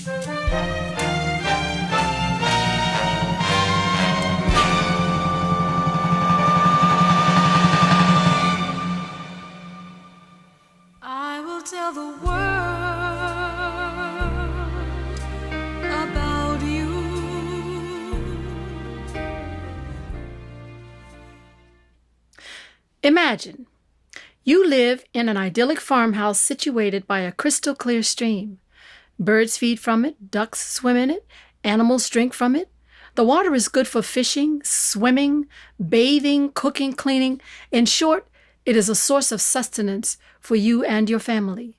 I will tell the world about you. Imagine you live in an idyllic farmhouse situated by a crystal clear stream. Birds feed from it, ducks swim in it, animals drink from it. The water is good for fishing, swimming, bathing, cooking, cleaning. In short, it is a source of sustenance for you and your family.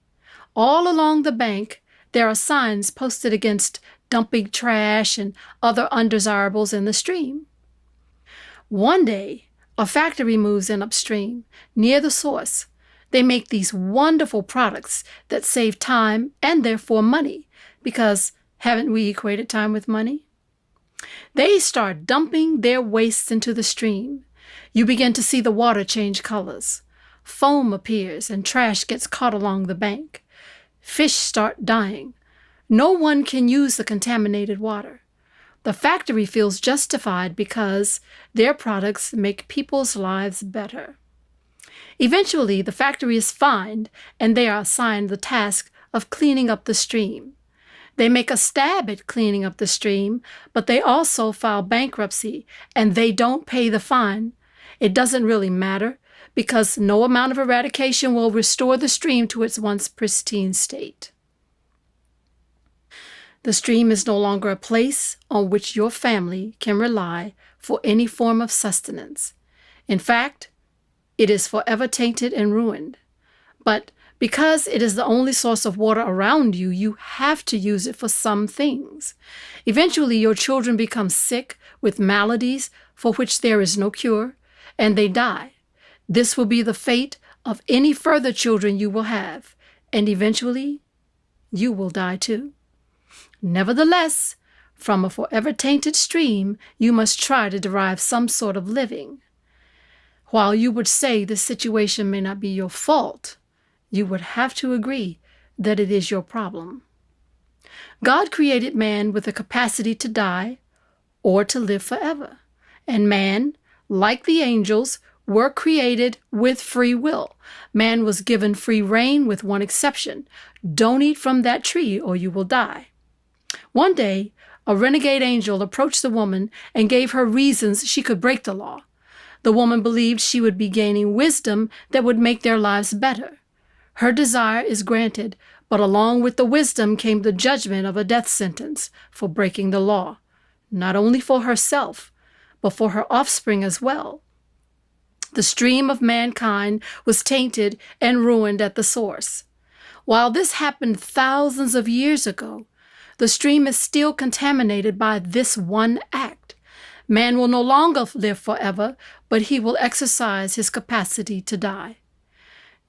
All along the bank, there are signs posted against dumping trash and other undesirables in the stream. One day, a factory moves in upstream, near the source. They make these wonderful products that save time and therefore money, because haven't we equated time with money? They start dumping their wastes into the stream. You begin to see the water change colors. Foam appears and trash gets caught along the bank. Fish start dying. No one can use the contaminated water. The factory feels justified because their products make people's lives better. Eventually, the factory is fined and they are assigned the task of cleaning up the stream. They make a stab at cleaning up the stream, but they also file bankruptcy and they don't pay the fine. It doesn't really matter because no amount of eradication will restore the stream to its once pristine state. The stream is no longer a place on which your family can rely for any form of sustenance. In fact, it is forever tainted and ruined. But because it is the only source of water around you, you have to use it for some things. Eventually, your children become sick with maladies for which there is no cure, and they die. This will be the fate of any further children you will have, and eventually, you will die too. Nevertheless, from a forever tainted stream, you must try to derive some sort of living. While you would say this situation may not be your fault, you would have to agree that it is your problem. God created man with the capacity to die or to live forever. And man, like the angels, were created with free will. Man was given free rein with one exception. Don't eat from that tree or you will die. One day, a renegade angel approached the woman and gave her reasons she could break the law. The woman believed she would be gaining wisdom that would make their lives better. Her desire is granted, but along with the wisdom came the judgment of a death sentence for breaking the law, not only for herself, but for her offspring as well. The stream of mankind was tainted and ruined at the source. While this happened thousands of years ago, the stream is still contaminated by this one act. Man will no longer live forever, but he will exercise his capacity to die.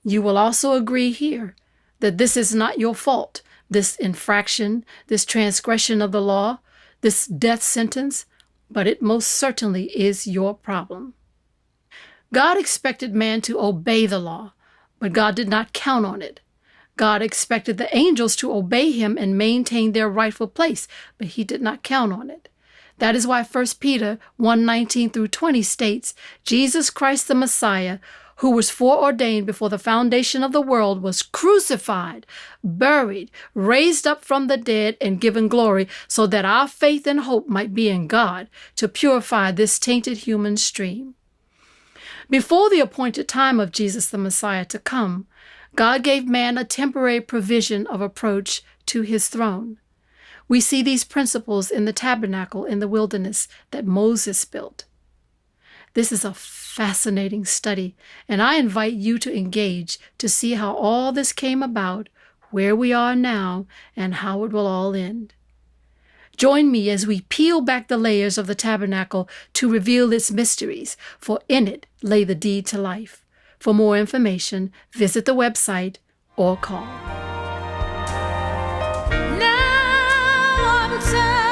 You will also agree here that this is not your fault, this infraction, this transgression of the law, this death sentence, but it most certainly is your problem. God expected man to obey the law, but God did not count on it. God expected the angels to obey him and maintain their rightful place, but he did not count on it. That is why 1 Peter 1:19 through 20 states, Jesus Christ the Messiah, who was foreordained before the foundation of the world, was crucified, buried, raised up from the dead, and given glory, so that our faith and hope might be in God to purify this tainted human stream. Before the appointed time of Jesus the Messiah to come, God gave man a temporary provision of approach to his throne. We see these principles in the tabernacle in the wilderness that Moses built. This is a fascinating study, and I invite you to engage to see how all this came about, where we are now, and how it will all end. Join me as we peel back the layers of the tabernacle to reveal its mysteries, for in it lay the deed to life. For more information, visit the website or call. Now I'm tired.